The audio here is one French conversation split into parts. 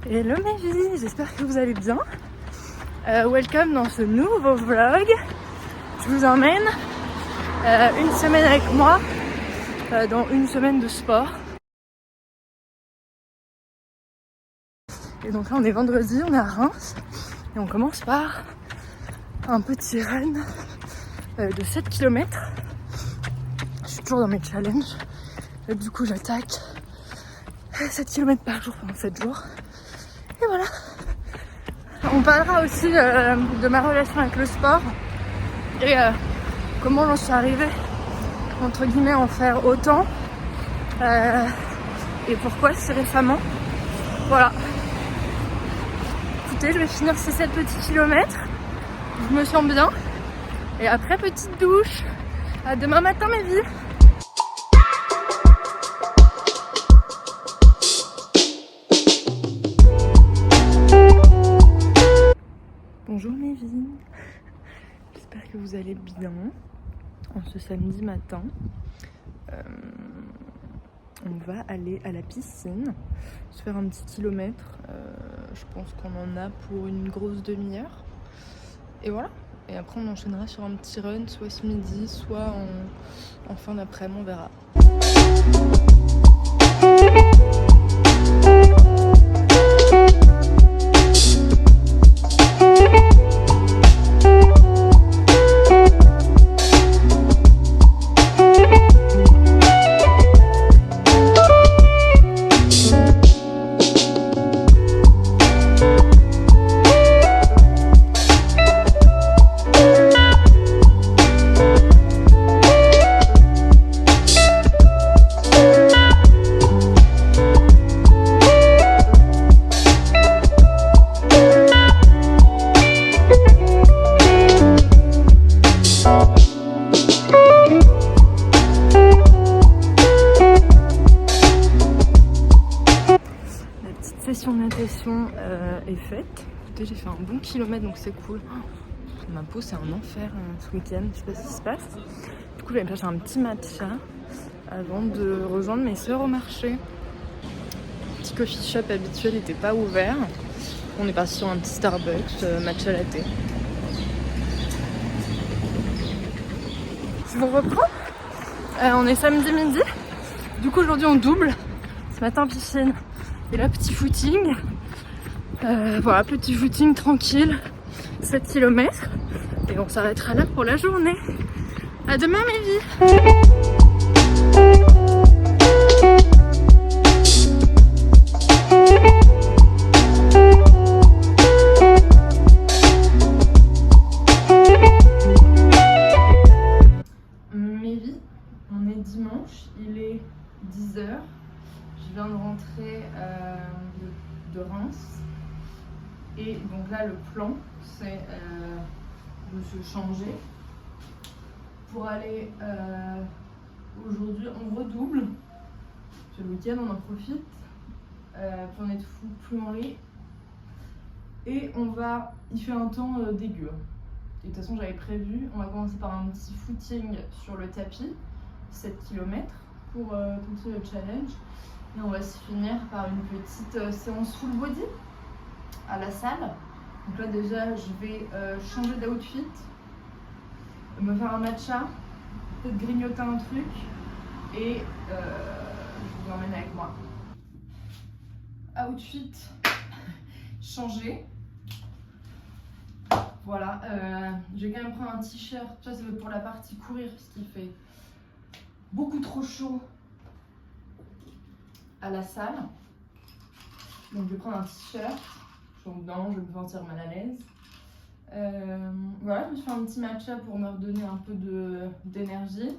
Hello mes filles, j'espère que vous allez bien. Welcome dans ce nouveau vlog. Je vous emmène une semaine avec moi dans une semaine de sport. Et donc là on est vendredi, on est à Reims et on commence par un petit run de 7 km. Je suis toujours dans mes challenges. Et du coup j'attaque 7 km par jour pendant 7 jours. Et voilà. On parlera aussi de ma relation avec le sport et comment j'en suis arrivée entre guillemets en faire autant et pourquoi si récemment. Voilà. Écoutez, je vais finir ces 7 petits kilomètres. Je me sens bien. Et après, petite douche. À demain matin, mes vies. Bonjour mes vies. J'espère que vous allez bien en ce samedi matin. On va aller à la piscine, se faire un petit kilomètre. Je pense qu'on en a pour une grosse demi-heure. Et voilà. Et après on enchaînera sur un petit run, soit ce midi, soit en fin d'après-midi, on verra. Session de natation est faite. Écoutez, j'ai fait un bon kilomètre donc c'est cool. Ma peau c'est un enfer ce week-end, je sais pas ce qui se passe. Du coup, je vais me chercher un petit matcha avant de rejoindre mes soeurs au marché. Le petit coffee shop habituel n'était pas ouvert. On est parti sur un petit Starbucks matcha latte. Je vous reprends. On est samedi midi. Du coup, aujourd'hui on double. Ce matin piscine. Et là, petit footing. Voilà, petit footing tranquille. 7 km. Et on s'arrêtera là pour la journée. À demain, mes vies. Mes vies, on est dimanche, il est 10h. Je viens de rentrer de Reims et donc là le plan c'est de se changer pour aller aujourd'hui on redouble, c'est le week-end on en profite, puis on est plus en lit et il fait un temps dégueu. Et de toute façon j'avais prévu, on va commencer par un petit footing sur le tapis, 7 km pour continuer le challenge. Et on va se finir par une petite séance full body à la salle. Donc là déjà je vais changer d'outfit, me faire un matcha, peut-être grignoter un truc et je vous emmène avec moi. Outfit changé. Voilà, je vais quand même prendre un t-shirt, ça c'est pour la partie courir parce qu'il fait beaucoup trop chaud à la salle. Donc je vais prendre un t-shirt, je suis dedans, je vais me sentir mal à l'aise. Voilà, je me suis fait un petit matcha pour me redonner un peu d'énergie.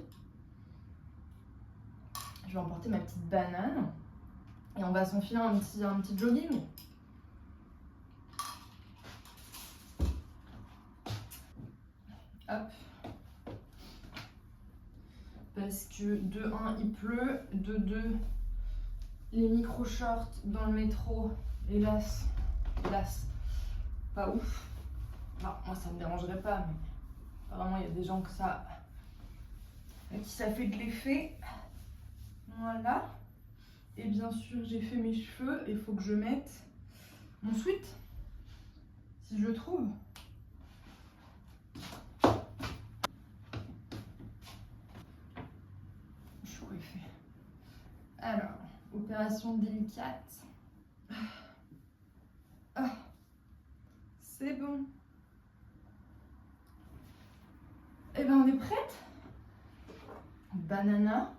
Je vais emporter ma petite banane et on va s'enfiler un petit jogging. Hop. Parce que de 1 il pleut, de 2 les micro-shorts dans le métro, hélas, pas ouf. Non, moi ça me dérangerait pas, mais apparemment il y a des gens à qui ça fait de l'effet. Voilà. Et bien sûr j'ai fait mes cheveux, il faut que je mette mon sweat, si je le trouve. Chaud et fait. Alors, opération délicate. Ah, c'est bon. Et ben on est prête. Banana,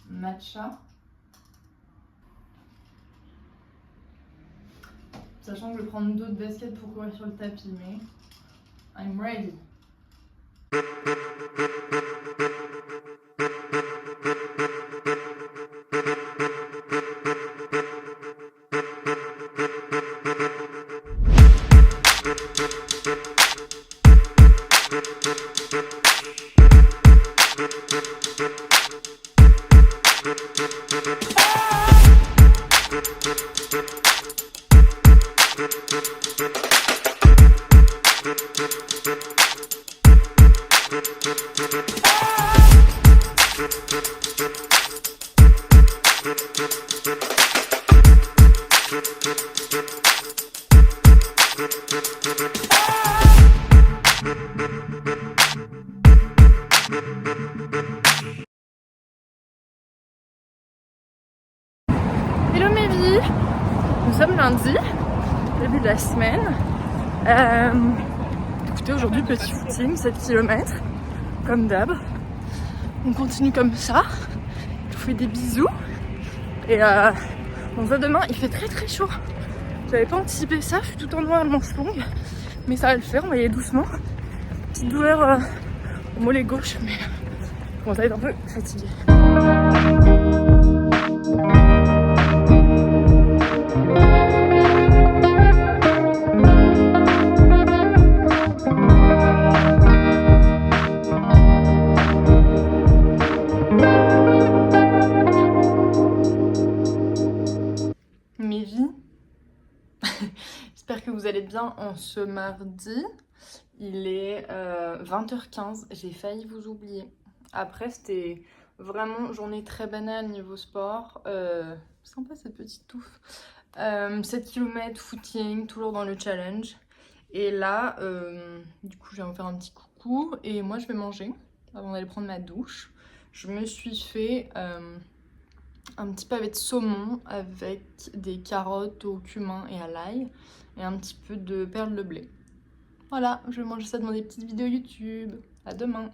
matcha. Sachant que je vais prendre d'autres baskets pour courir sur le tapis, mais I'm ready. Hello mes vies, nous sommes lundi, début de la semaine. Écoutez, aujourd'hui petit footing, 7 km, comme d'hab. On continue comme ça, je vous fais des bisous. Et on se voit demain, il fait très très chaud. J'avais pas anticipé ça, je suis tout en noir à manche longue. Mais ça va le faire, on va y aller doucement. Petite douleur au mollet gauche, mais je commence à être un peu fatiguée. Mes vies, j'espère que vous allez bien en ce mardi. Il est 20h15, j'ai failli vous oublier. Après c'était vraiment journée très banale niveau sport. Sympa cette petite touffe. 7 km footing, toujours dans le challenge. Et là, du coup je viens vous faire un petit coucou et moi je vais manger avant d'aller prendre ma douche. Je me suis fait un petit pavé de saumon avec des carottes au cumin et à l'ail et un petit peu de perles de blé. Voilà, je vais manger ça dans des petites vidéos YouTube. À demain!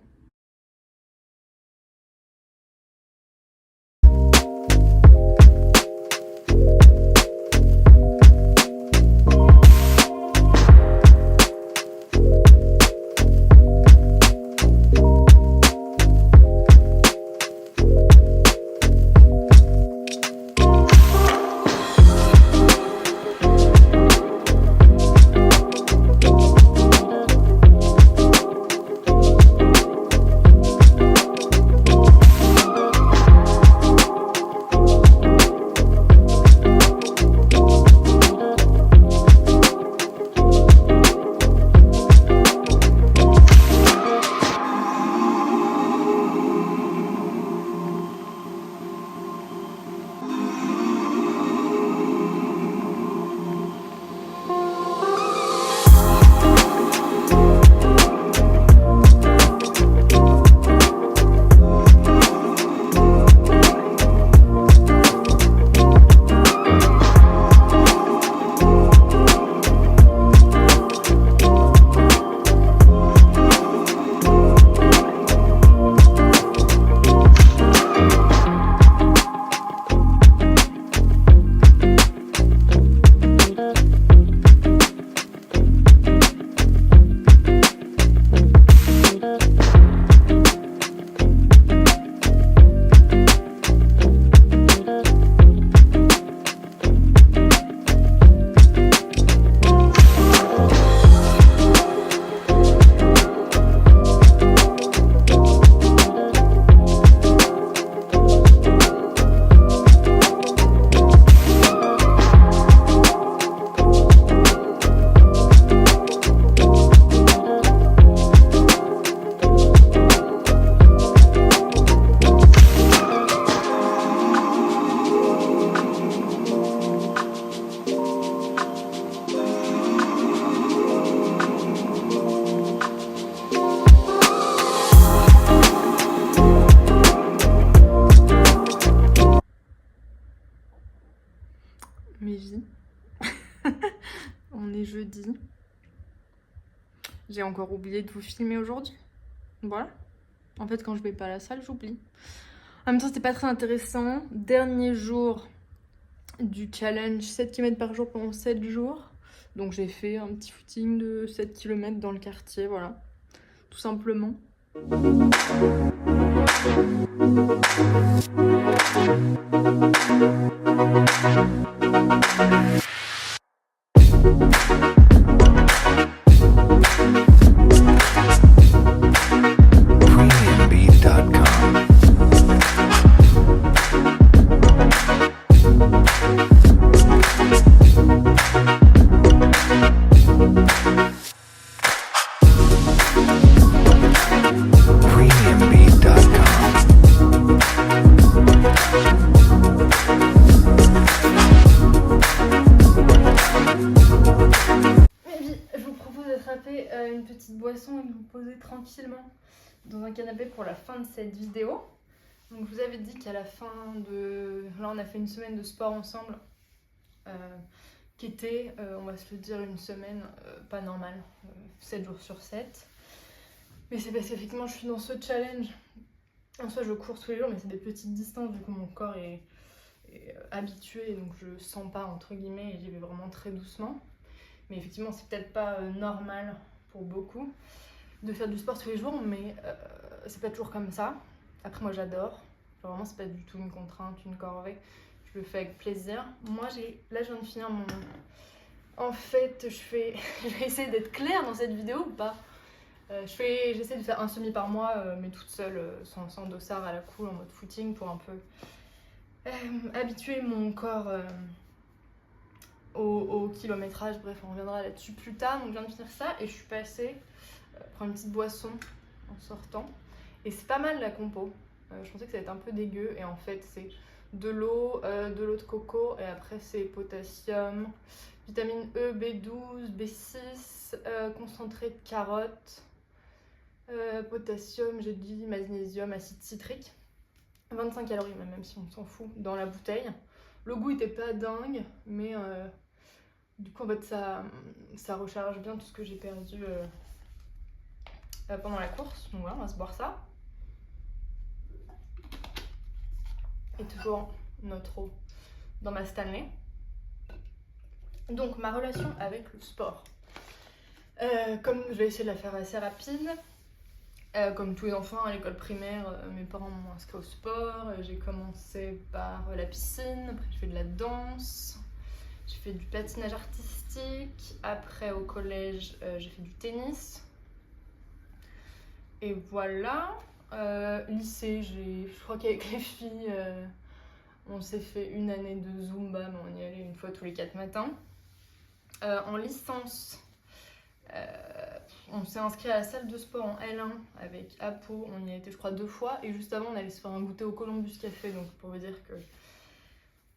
mes vies. On est jeudi. J'ai encore oublié de vous filmer aujourd'hui. Voilà. En fait, quand je vais pas à la salle, j'oublie. En même temps, c'était pas très intéressant. Dernier jour du challenge 7 km par jour pendant 7 jours. Donc j'ai fait un petit footing de 7 km dans le quartier, voilà. Tout simplement. Une petite boisson et vous poser tranquillement dans un canapé pour la fin de cette vidéo. Donc je vous avais dit qu'à la fin de... Là on a fait une semaine de sport ensemble qui était, on va se le dire, une semaine pas normale, 7 jours sur 7. Mais c'est parce qu'effectivement je suis dans ce challenge. En soi je cours tous les jours mais c'est des petites distances, du coup mon corps est habitué, donc je sens pas entre guillemets et j'y vais vraiment très doucement. Mais effectivement c'est peut-être pas normal pour beaucoup de faire du sport tous les jours, mais c'est pas toujours comme ça. Après moi j'adore, vraiment c'est pas du tout une contrainte, une corvée, je le fais avec plaisir. Moi là je viens de finir mon... En fait je vais essayer d'être claire dans cette vidéo ou pas. J'essaie de faire un semi par mois mais toute seule, sans dossard à la cool en mode footing pour un peu habituer mon corps au kilométrage. Bref, on reviendra là-dessus plus tard. Donc je viens de finir ça et je suis passée prendre une petite boisson en sortant. Et c'est pas mal la compo. Je pensais que ça allait être un peu dégueu et en fait c'est de l'eau de coco et après c'est potassium, vitamine E, B12, B6, concentré de carotte, potassium, j'ai dit magnésium, acide citrique. 25 calories même si on s'en fout dans la bouteille. Le goût était pas dingue mais du coup en fait ça recharge bien tout ce que j'ai perdu pendant la course. Donc voilà, on va se boire ça. Et toujours notre eau dans ma Stanley. Donc ma relation avec le sport. Comme je vais essayer de la faire assez rapide, comme tous les enfants à l'école primaire, mes parents m'ont inscrit au sport. J'ai commencé par la piscine, après j'ai fait de la danse, j'ai fait du patinage artistique, après au collège j'ai fait du tennis. Et voilà. Lycée, je crois qu'avec les filles, on s'est fait une année de Zumba, mais on y allait une fois tous les 4 matins. En licence, on s'est inscrit à la salle de sport en L1 avec Apo, on y a été je crois 2 fois. Et juste avant, on allait se faire un goûter au Columbus Café, donc pour vous dire que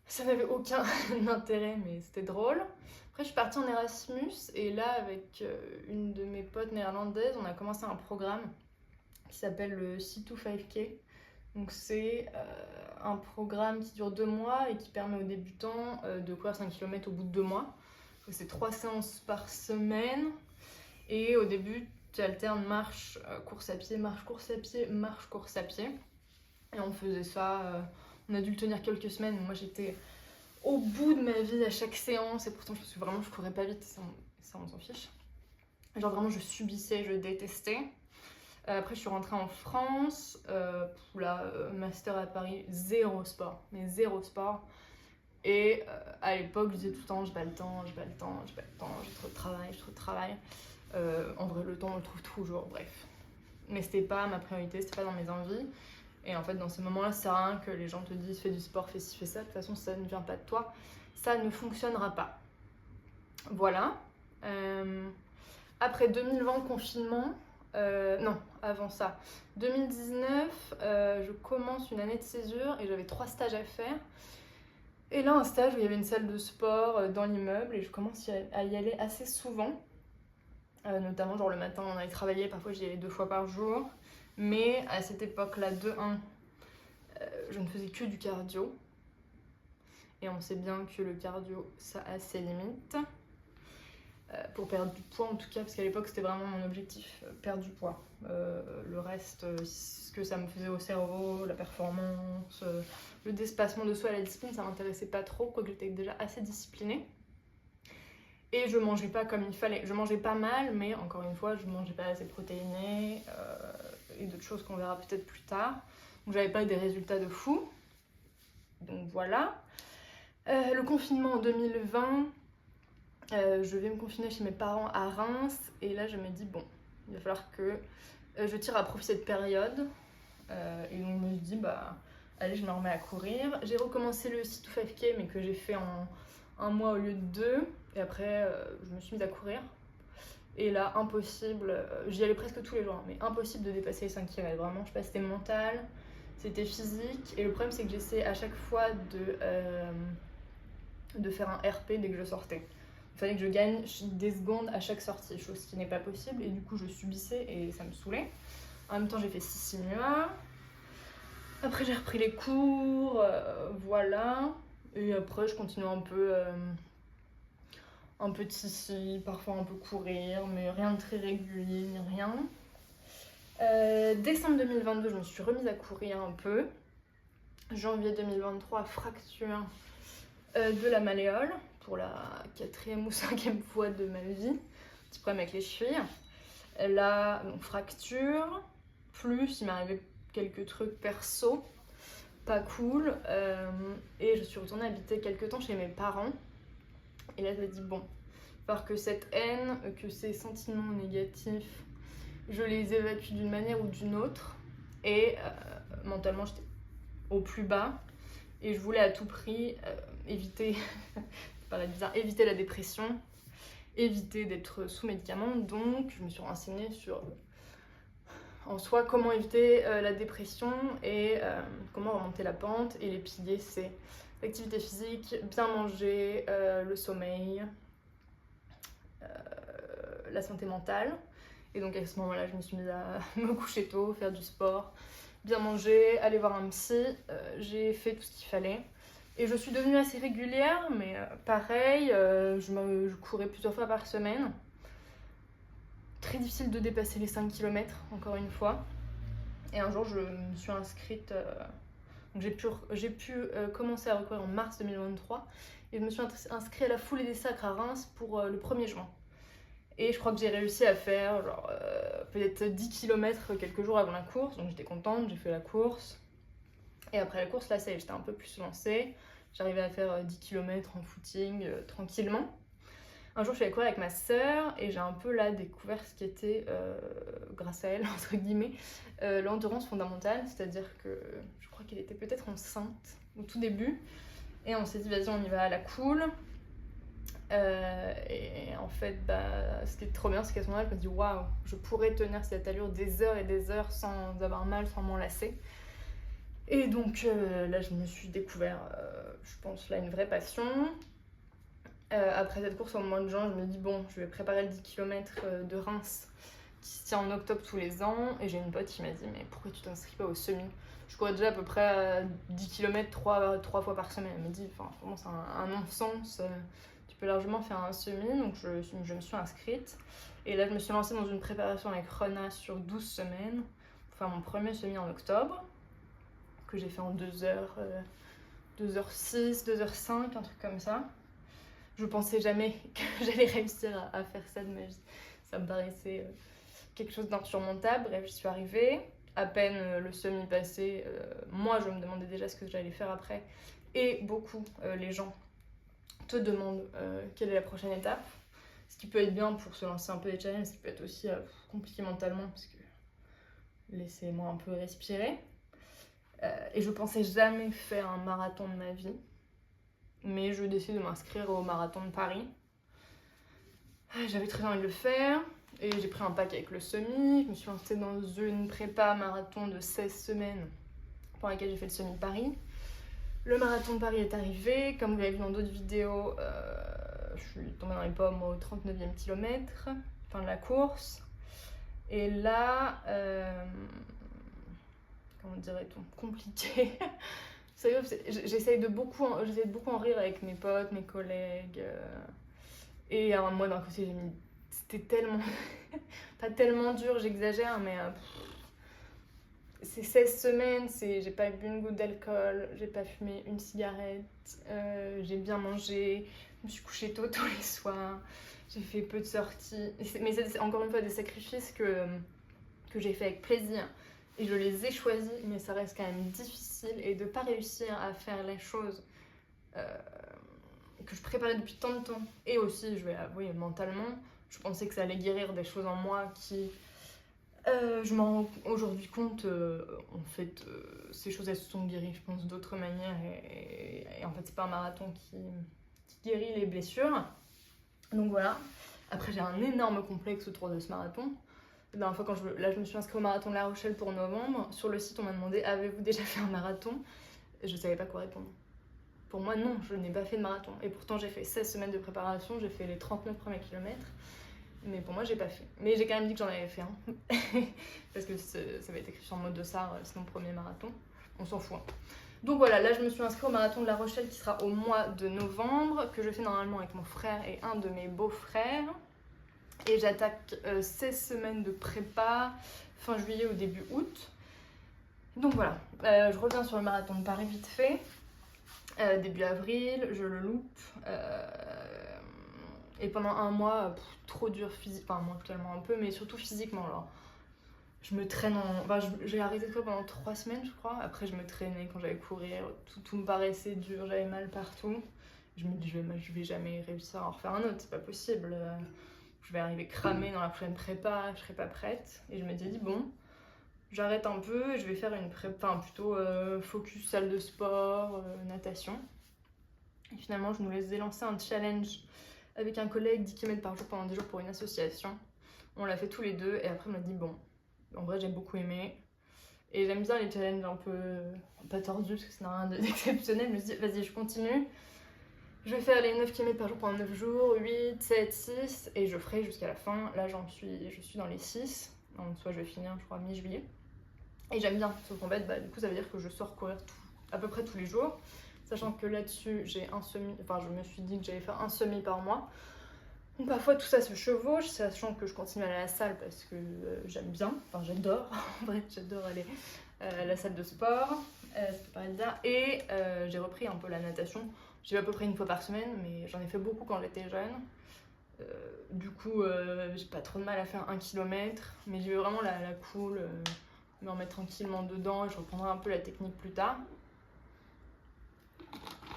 ça n'avait aucun intérêt, mais c'était drôle. Après, je suis partie en Erasmus, et là, avec une de mes potes néerlandaises, on a commencé un programme qui s'appelle le C2-5K. Donc c'est un programme qui dure 2 mois et qui permet aux débutants de courir 5 km au bout de 2 mois. C'est 3 séances par semaine et au début tu alternes marche, course à pied, marche, course à pied, marche, course à pied. Et on faisait ça, on a dû le tenir quelques semaines. Moi j'étais au bout de ma vie à chaque séance et pourtant je courais pas vite, ça on s'en fiche. Genre vraiment je subissais, je détestais. Après je suis rentrée en France, pour la master à Paris, zéro sport, mais zéro sport. Et à l'époque je disais tout le temps j'ai pas le temps, j'ai trop de travail. En vrai le temps on le trouve toujours, bref. Mais c'était pas ma priorité, c'était pas dans mes envies. Et en fait dans ces moments-là ça sert à rien que les gens te disent fais du sport, fais ci, fais ça. De toute façon ça ne vient pas de toi, ça ne fonctionnera pas. Voilà. Après 2020 confinement, non, avant ça, 2019, je commence une année de césure et j'avais 3 stages à faire. Et là, un stage où il y avait une salle de sport dans l'immeuble et je commence à y aller assez souvent. Notamment, genre le matin, on allait travailler, parfois j'y allais 2 fois par jour. Mais à cette époque-là, de 1, je ne faisais que du cardio. Et on sait bien que le cardio, ça a ses limites. Pour perdre du poids en tout cas, parce qu'à l'époque c'était vraiment mon objectif, perdre du poids. Le reste, ce que ça me faisait au cerveau, la performance, le dépassement de soi et la discipline, ça m'intéressait pas trop, quoique j'étais déjà assez disciplinée. Et je mangeais pas comme il fallait. Je mangeais pas mal, mais encore une fois, je mangeais pas assez protéiné et d'autres choses qu'on verra peut-être plus tard. Donc j'avais pas des résultats de fou. Donc voilà. Le confinement en 2020, je vais me confiner chez mes parents à Reims. Et là, je me dis, bon, il va falloir que je tire à profit cette période. Et donc je me dis, bah, allez, je me remets à courir. J'ai recommencé le C2 5K, mais que j'ai fait en 1 mois au lieu de 2. Et après, je me suis mise à courir. Et là, impossible, j'y allais presque tous les jours, mais impossible de dépasser les 5 km. Vraiment, je sais pas, c'était mental, c'était physique. Et le problème, c'est que j'essayais à chaque fois de faire un RP dès que je sortais. Il fallait que je gagne des secondes à chaque sortie, chose qui n'est pas possible. Et du coup, je subissais et ça me saoulait. En même temps, j'ai fait 6 simulats. Après, j'ai repris les cours, voilà. Et après, je continue un peu de ici, parfois un peu courir, mais rien de très régulier, ni rien. Décembre 2022, je me suis remise à courir un peu. Janvier 2023, fracture de la malléole, pour la 4e ou 5e fois de ma vie. Petit problème avec les chevilles. Là, donc, fracture, plus il m'est arrivé quelques trucs perso, pas cool. Et je suis retournée habiter quelques temps chez mes parents. Et là, je me dis, bon, il va falloir que cette haine, que ces sentiments négatifs, je les évacue d'une manière ou d'une autre. Et mentalement, j'étais au plus bas. Et je voulais à tout prix éviter, ça paraît bizarre, éviter la dépression, éviter d'être sous médicaments. Donc, je me suis renseignée sur, en soi, comment éviter la dépression et comment remonter la pente. Et les piliers, c'est l'activité physique, bien manger, le sommeil, la santé mentale. Et donc à ce moment-là, je me suis mise à me coucher tôt, faire du sport, bien manger, aller voir un psy. J'ai fait tout ce qu'il fallait. Et je suis devenue assez régulière, mais pareil, je courais plusieurs fois par semaine. Très difficile de dépasser les 5 km, encore une fois. Et un jour, je me suis inscrite... Donc j'ai pu commencer à recourir en mars 2023 et je me suis inscrite à la foulée des sacres à Reims pour le 1er juin. Et je crois que j'ai réussi à faire genre, peut-être 10 km quelques jours avant la course, donc j'étais contente, j'ai fait la course. Et après la course, là, ça y est, j'étais un peu plus lancée. J'arrivais à faire 10 km en footing tranquillement. Un jour, je suis allée courir avec ma sœur et j'ai un peu là découvert ce qui était, grâce à elle, entre guillemets, l'endurance fondamentale. C'est-à-dire que je crois qu'elle était peut-être enceinte au tout début. Et on s'est dit, vas-y, on y va à la cool. Et en fait, bah, ce qui est trop bien, c'est qu'à ce moment-là, je me dis, waouh, je pourrais tenir cette allure des heures et des heures sans avoir mal, sans m'en lasser. Et donc là, je me suis découvert, je pense, là, une vraie passion. Après cette course au mois de juin, je me dis bon, je vais préparer le 10 km de Reims qui se tient en octobre tous les ans. Et j'ai une pote qui m'a dit mais pourquoi tu t'inscris pas au semi? Je courais déjà à peu près 10 km 3 fois par semaine. Elle m'a dit enfin vraiment c'est un non-sens, tu peux largement faire un semi. Donc je me suis inscrite. Et là je me suis lancée dans une préparation avec Rona sur 12 semaines pour faire mon premier semi en octobre, que j'ai fait en 2h, 2h06, 2h05, un truc comme ça. Je pensais jamais que j'allais réussir à faire ça de ma vie. Ça me paraissait quelque chose d'insurmontable. Bref, j'y suis arrivée. À peine le semi passé, moi je me demandais déjà ce que j'allais faire après. Et beaucoup, les gens te demandent quelle est la prochaine étape. Ce qui peut être bien pour se lancer un peu des challenges, ce qui peut être aussi compliqué mentalement, parce que laissez-moi un peu respirer. Et je pensais jamais faire un marathon de ma vie. Mais je décide de m'inscrire au marathon de Paris. J'avais très envie de le faire et j'ai pris un pack avec le semi. Je me suis lancée dans une prépa marathon de 16 semaines pour laquelle j'ai fait le semi de Paris. Le marathon de Paris est arrivé. Comme vous l'avez vu dans d'autres vidéos, je suis tombée dans les pommes au 39e kilomètre, fin de la course. Et là, comment dirait-on, compliqué. j'essaie de beaucoup en rire avec mes potes, mes collègues. Et moi, d'un côté, c'était tellement... pas tellement dur, j'exagère, mais... c'est 16 semaines, j'ai pas bu une goutte d'alcool, j'ai pas fumé une cigarette, j'ai bien mangé, je me suis couchée tôt tous les soirs, j'ai fait peu de sorties. Mais c'est encore une fois des sacrifices que j'ai fait avec plaisir. Et je les ai choisis, mais ça reste quand même difficile. Et de pas réussir à faire les choses que je préparais depuis tant de temps. Et aussi, je vais avouer, mentalement, je pensais que ça allait guérir des choses en moi qui... je m'en rends aujourd'hui compte, en fait, ces choses elles se sont guéries, je pense, d'autres manières. Et en fait, c'est pas un marathon qui guérit les blessures. Donc voilà. Après, j'ai un énorme complexe autour de ce marathon. La dernière fois, je me suis inscrite au marathon de La Rochelle pour novembre. Sur le site, on m'a demandé: avez-vous déjà fait un marathon? Et je savais pas quoi répondre. Pour moi, non, je n'ai pas fait de marathon. Et pourtant, j'ai fait 16 semaines de préparation, j'ai fait les 39 premiers kilomètres. Mais pour moi, j'ai pas fait. Mais j'ai quand même dit que j'en avais fait un. Parce que ça va être écrit sur le mode de SAR, c'est mon premier marathon. On s'en fout. Donc voilà, là je me suis inscrite au marathon de La Rochelle qui sera au mois de novembre, que je fais normalement avec mon frère et un de mes beaux-frères. Et j'attaque 16 semaines de prépa, fin juillet au début août. Donc voilà, je reviens sur le marathon de Paris vite fait. Début avril, je le loupe. Et pendant un mois, trop dur physiquement, enfin mentalement un peu, mais surtout physiquement. Alors, je me traîne j'ai arrêté de courir pendant 3 semaines, je crois. Après, je me traînais quand j'allais courir, tout me paraissait dur, j'avais mal partout. Je me dis, je vais jamais réussir à en refaire un autre, c'est pas possible. Je vais arriver cramée dans la prochaine prépa, je serai pas prête. Et je m'étais dit, bon, j'arrête un peu et je vais faire une prépa, enfin plutôt focus salle de sport, natation. Et finalement, je nous ai lancé un challenge avec un collègue 10 km par jour pendant 10 jours pour une association. On l'a fait tous les deux et après on m'a dit, bon, en vrai j'ai beaucoup aimé. Et j'aime bien les challenges un peu pas tordus parce que ça n'a rien d'exceptionnel. Je me suis dit, vas-y, je continue. Je vais faire les 9 km par jour pendant 9 jours, 8, 7, 6 et je ferai jusqu'à la fin. Là je suis dans les 6, donc soit je vais finir je crois mi-juillet. Et j'aime bien, sauf qu'en fait du coup ça veut dire que je sors courir à peu près tous les jours. Sachant que là-dessus j'ai un semi, enfin je me suis dit que j'allais faire un semi par mois. Donc parfois tout ça se chevauche, sachant que je continue à aller à la salle parce que j'aime bien, enfin j'adore, en vrai j'adore aller à la salle de sport, c'est pareil bizarre. Et j'ai repris un peu la natation. J'y vais à peu près une fois par semaine, mais j'en ai fait beaucoup quand j'étais jeune. Du coup, j'ai pas trop de mal à faire 1 km, mais j'y vais vraiment la cool, me remettre tranquillement dedans et je reprendrai un peu la technique plus tard.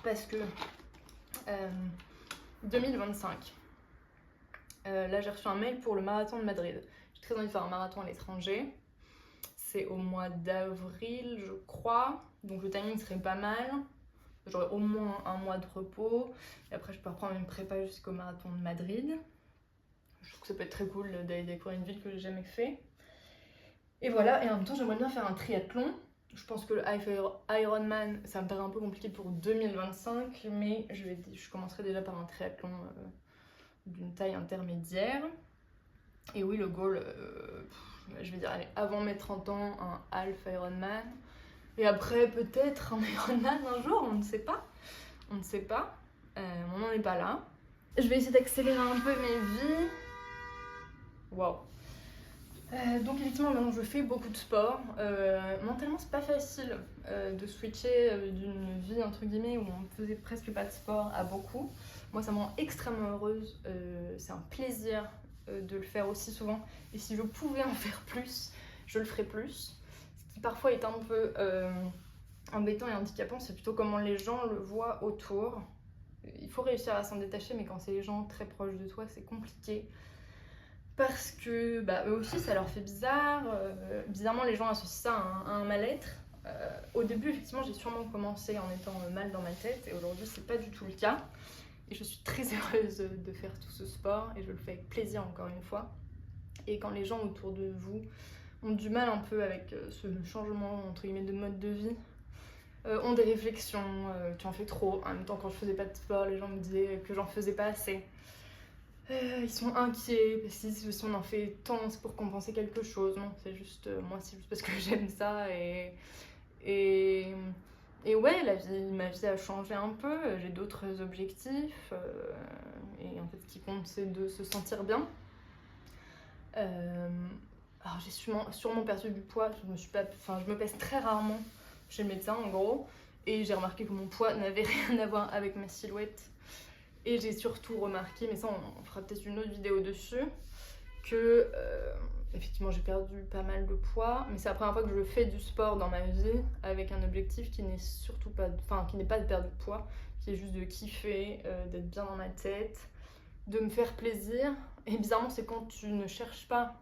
Parce que 2025, là j'ai reçu un mail pour le marathon de Madrid. J'ai très envie de faire un marathon à l'étranger. C'est au mois d'avril, je crois, donc le timing serait pas mal. J'aurai au moins un mois de repos et après je peux reprendre une prépa jusqu'au marathon de Madrid. Je trouve que ça peut être très cool d'aller découvrir une ville que j'ai jamais fait. Et voilà, et en même temps j'aimerais bien faire un triathlon. Je pense que le Ironman ça me paraît un peu compliqué pour 2025, mais je commencerai déjà par un triathlon d'une taille intermédiaire. Et oui, le goal, je vais dire allez, avant mes 30 ans, un half Ironman. Et après, peut-être un Ironman un jour, on ne sait pas. On ne sait pas. On n'en est pas là. Je vais essayer d'accélérer un peu mes vies. Waouh. Donc effectivement, maintenant je fais beaucoup de sport. Mentalement, c'est pas facile de switcher d'une vie entre guillemets où on faisait presque pas de sport à beaucoup. Moi, ça me rend extrêmement heureuse. C'est un plaisir de le faire aussi souvent. Et si je pouvais en faire plus, je le ferais plus. Ce qui parfois est un peu embêtant et handicapant, c'est plutôt comment les gens le voient autour. Il faut réussir à s'en détacher, mais quand c'est les gens très proches de toi, c'est compliqué. Parce que eux aussi, ça leur fait bizarre. Bizarrement, les gens associent ça à un mal-être. Au début, effectivement, j'ai sûrement commencé en étant mal dans ma tête. Et aujourd'hui, c'est pas du tout le cas. Et je suis très heureuse de faire tout ce sport. Et je le fais avec plaisir, encore une fois. Et quand les gens autour de vous ont du mal un peu avec ce changement, entre guillemets, de mode de vie, ont des réflexions, tu en fais trop. En même temps, quand je faisais pas de sport, les gens me disaient que j'en faisais pas assez. Ils sont inquiets parce que si on en fait tant, c'est pour compenser quelque chose. Non, c'est juste moi, c'est juste parce que j'aime ça et Et ouais, ma vie a changé un peu, j'ai d'autres objectifs, et en fait ce qui compte c'est de se sentir bien. Alors j'ai sûrement perdu du poids, je me pèse très rarement chez le médecin en gros, et j'ai remarqué que mon poids n'avait rien à voir avec ma silhouette. Et j'ai surtout remarqué, mais ça on fera peut-être une autre vidéo dessus, que effectivement j'ai perdu pas mal de poids, mais c'est la première fois que je fais du sport dans ma vie avec un objectif qui n'est surtout pas, qui n'est pas de perdre de poids, qui est juste de kiffer, d'être bien dans ma tête, de me faire plaisir. Et bizarrement c'est quand tu ne cherches pas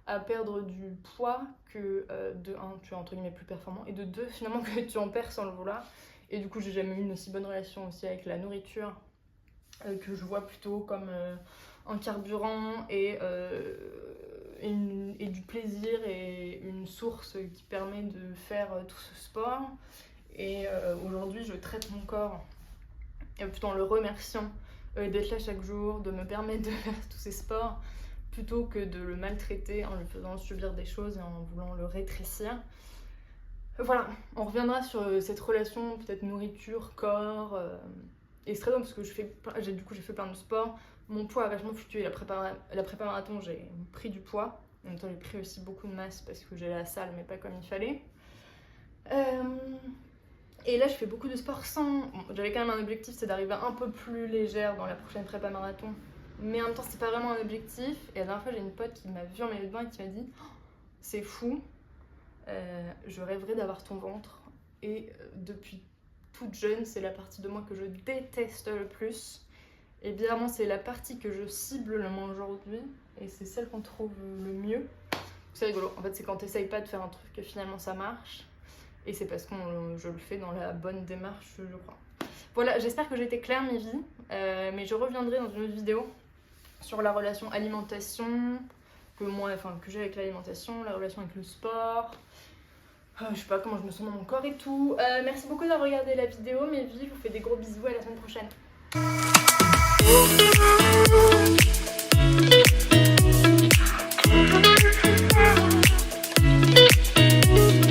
à perdre du poids que de un tu es entre guillemets plus performant, et de deux finalement que tu en perds sans le vouloir. Et du coup j'ai jamais eu une aussi bonne relation aussi avec la nourriture, que je vois plutôt comme un carburant et du plaisir et une source qui permet de faire tout ce sport. Et aujourd'hui je traite mon corps plutôt en le remerciant d'être là chaque jour, de me permettre de faire tous ces sports, plutôt que de le maltraiter en lui faisant subir des choses et en voulant le rétrécir. Voilà, on reviendra sur cette relation peut-être nourriture-corps. Et c'est très drôle parce que j'ai fait plein de sports. Mon poids a vachement fluctué. La prépa marathon, j'ai pris du poids. En même temps, j'ai pris aussi beaucoup de masse parce que j'allais à la salle, mais pas comme il fallait. Et là, je fais beaucoup de sport sans... Bon, j'avais quand même un objectif, c'est d'arriver un peu plus légère dans la prochaine prépa marathon. Mais en même temps, c'est pas vraiment un objectif. Et la dernière fois, j'ai une pote qui m'a vue en maillot de bain et qui m'a dit oh, « C'est fou, je rêverais d'avoir ton ventre. » Et depuis toute jeune, c'est la partie de moi que je déteste le plus. Et bizarrement, c'est la partie que je cible le moins aujourd'hui. Et c'est celle qu'on trouve le mieux. C'est rigolo. En fait, c'est quand t'essayes pas de faire un truc que finalement ça marche. Et c'est parce que je le fais dans la bonne démarche, je crois. Voilà, j'espère que j'ai été claire, mes vies. Mais je reviendrai dans une autre vidéo sur la relation alimentation que j'ai avec l'alimentation, la relation avec le sport. Je sais pas comment je me sens dans mon corps et tout. Merci beaucoup d'avoir regardé la vidéo, mes vies. Je vous fais des gros bisous, à la semaine prochaine.